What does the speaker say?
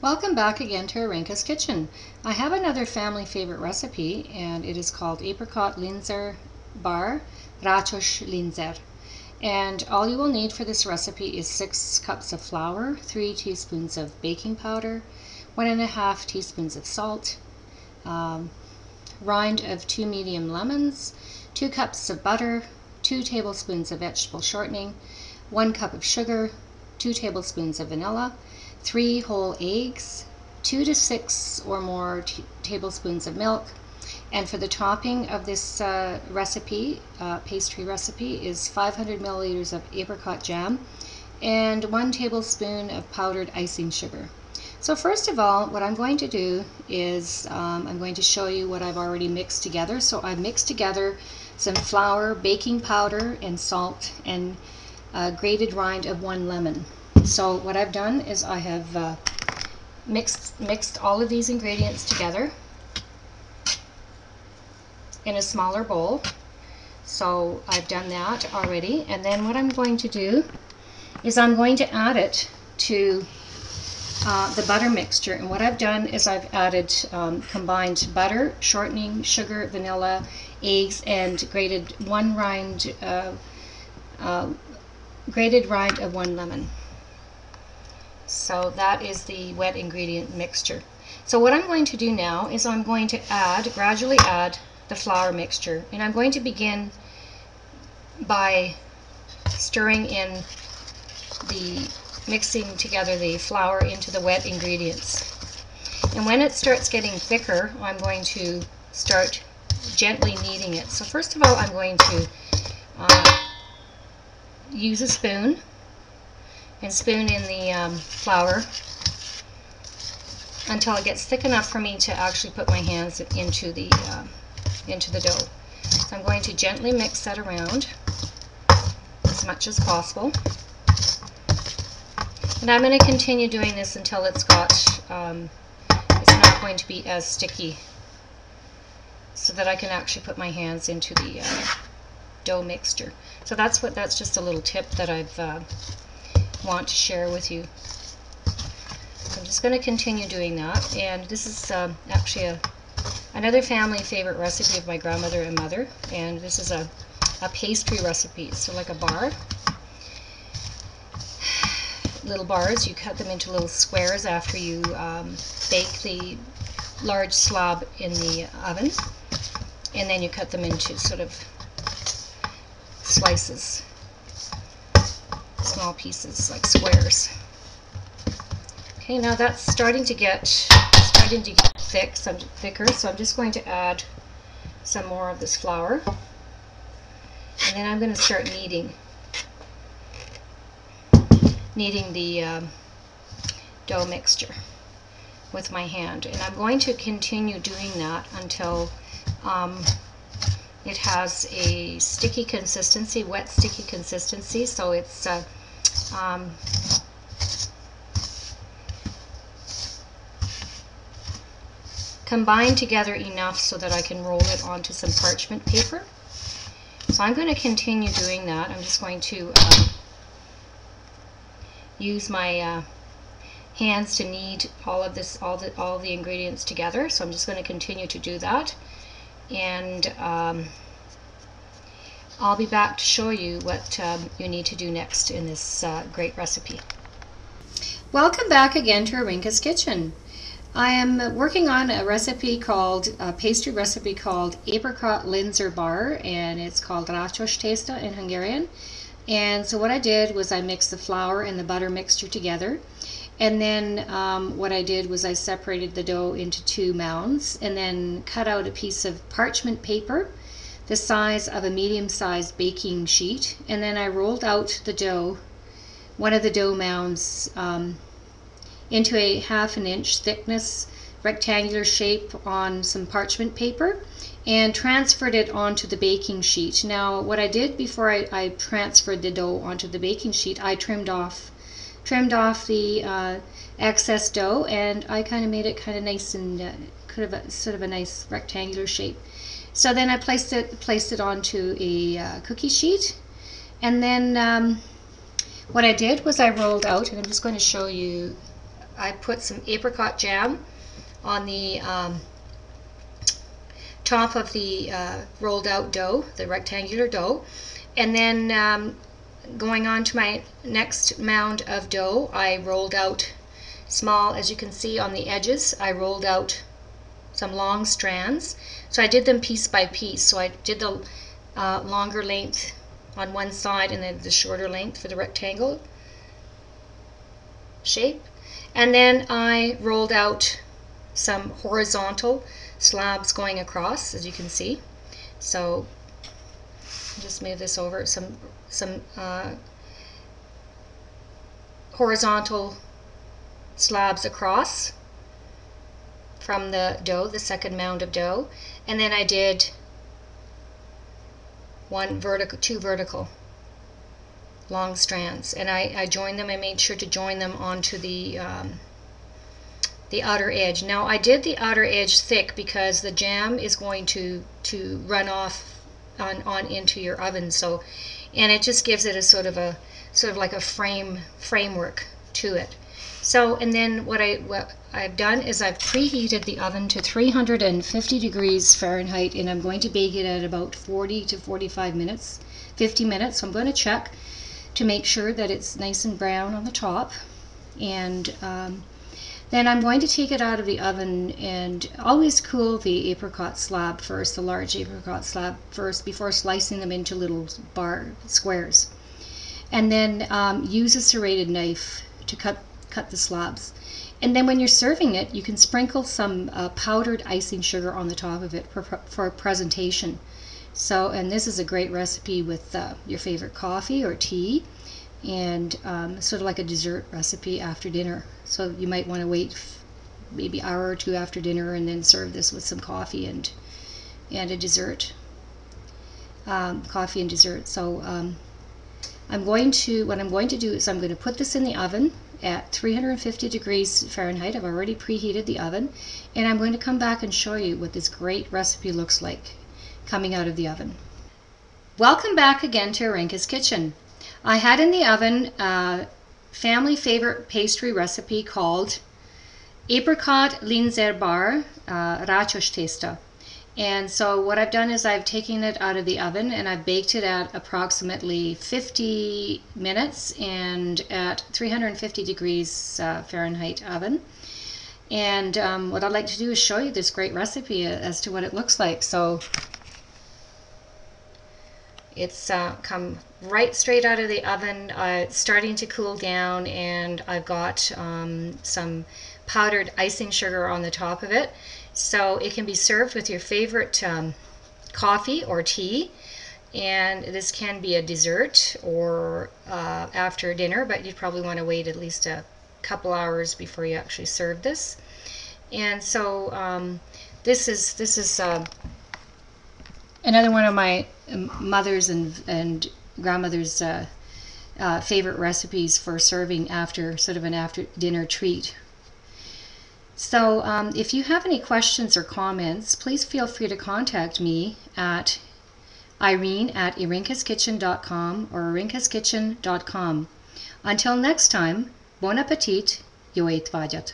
Welcome back again to Arinka's Kitchen. I have another family favorite recipe, and it is called Apricot Linzer bar, Rácsos Linzer. And all you will need for this recipe is 6 cups of flour, 3 teaspoons of baking powder, 1.5 teaspoons of salt, rind of 2 medium lemons, 2 cups of butter, 2 tablespoons of vegetable shortening, 1 cup of sugar, 2 tablespoons of vanilla, 3 whole eggs, 2 to 6 or more tablespoons of milk, and for the topping of this pastry recipe is 500 milliliters of apricot jam and 1 tablespoon of powdered icing sugar. So first of all, what I'm going to do is I'm going to show you what I've already mixed together. So I've mixed together some flour, baking powder, and salt, and grated rind of 1 lemon. So what I've done is I have mixed all of these ingredients together in a smaller bowl. So I've done that already, and then what I'm going to do is I'm going to add it to the butter mixture. And what I've done is I've added combined butter, shortening, sugar, vanilla, eggs, and grated rind of 1 lemon. So that is the wet ingredient mixture. So what I'm going to do now is I'm going to gradually add the flour mixture, and I'm going to begin by stirring in mixing together the flour into the wet ingredients. And when it starts getting thicker, I'm going to start gently kneading it. So first of all, I'm going to use a spoon and spoon in the flour until it gets thick enough for me to actually put my hands into the dough. So I'm going to gently mix that around as much as possible, and I'm going to continue doing this until it's got it's not going to be as sticky, so that I can actually put my hands into the dough mixture. So that's just a little tip that I've want to share with you. So I'm just going to continue doing that, and this is actually another family favorite recipe of my grandmother and mother, and this is a pastry recipe. So like a bar, little bars, you cut them into little squares after you bake the large slab in the oven, and then you cut them into sort of slices, small pieces, like squares. Okay, now that's starting to get thicker, so I'm just going to add some more of this flour, and then I'm going to start kneading the dough mixture with my hand, and I'm going to continue doing that until it has a sticky consistency, wet sticky consistency, so it's combined together enough so that I can roll it onto some parchment paper. So I'm going to continue doing that. I'm just going to use my hands to knead all of this, all the ingredients together. So I'm just going to continue to do that, and I'll be back to show you what you need to do next in this great recipe. Welcome back again to Arinka's Kitchen. I am working on a pastry recipe called Apricot Linzer bar, and it's called Rácsos tészta in Hungarian. And so what I did was I mixed the flour and the butter mixture together, and then what I did was I separated the dough into 2 mounds, and then cut out a piece of parchment paper the size of a medium-sized baking sheet, and then I rolled out the dough, one of the dough mounds, into a 1/2 inch thickness rectangular shape on some parchment paper, and transferred it onto the baking sheet. Now what I did before I transferred the dough onto the baking sheet, I trimmed off the excess dough, and I kind of made it kind of nice and sort of a nice rectangular shape. So then I placed it onto a cookie sheet, and then what I did was I rolled out, and I'm just going to show you I put some apricot jam on the top of the rolled out dough, the rectangular dough, and then going on to my next mound of dough, I rolled out small, as you can see on the edges, I rolled out some long strands. So I did them piece by piece. So I did the longer length on one side and then the shorter length for the rectangle shape. And then I rolled out some horizontal slabs going across, as you can see. So just move this over, some horizontal slabs across from the dough, the second mound of dough, and then I did two vertical long strands, and I joined them. I made sure to join them onto the outer edge. Now I did the outer edge thick because the jam is going to run off on into your oven. So, and it just gives it a sort of like a framework to it. So, and then what I've done is I've preheated the oven to 350 degrees Fahrenheit, and I'm going to bake it at about 40 to 45 minutes, 50 minutes. So I'm going to check to make sure that it's nice and brown on the top, and then I'm going to take it out of the oven and always cool the apricot slab first, the large apricot slab first, before slicing them into little squares. And then use a serrated knife to cut the slabs. And then when you're serving it, you can sprinkle some powdered icing sugar on the top of it for presentation. So, and this is a great recipe with your favorite coffee or tea, and sort of like a dessert recipe after dinner. So you might want to wait maybe an hour or two after dinner and then serve this with some coffee and a dessert. Coffee and dessert. So what I'm going to do is I'm going to put this in the oven at 350 degrees Fahrenheit. I've already preheated the oven, and I'm going to come back and show you what this great recipe looks like coming out of the oven. Welcome back again to Arinka's Kitchen. I had in the oven a family favorite pastry recipe called Apricot Linzer bar Rácsos testa. And so what I've done is I've taken it out of the oven and I've baked it at approximately 50 minutes and at 350 degrees Fahrenheit oven. And what I'd like to do is show you this great recipe as to what it looks like. So it's come right straight out of the oven, starting to cool down, and I've got some powdered icing sugar on the top of it. So it can be served with your favorite coffee or tea, and this can be a dessert or after dinner, but you'd probably want to wait at least a couple hours before you actually serve this. And so this is another one of my mother's and grandmother's favorite recipes for serving after sort of an after dinner treat. So if you have any questions or comments, please feel free to contact me at irene@irinkaskitchen.com or irinkaskitchen.com. Until next time, bon appetit, jó étvágyat!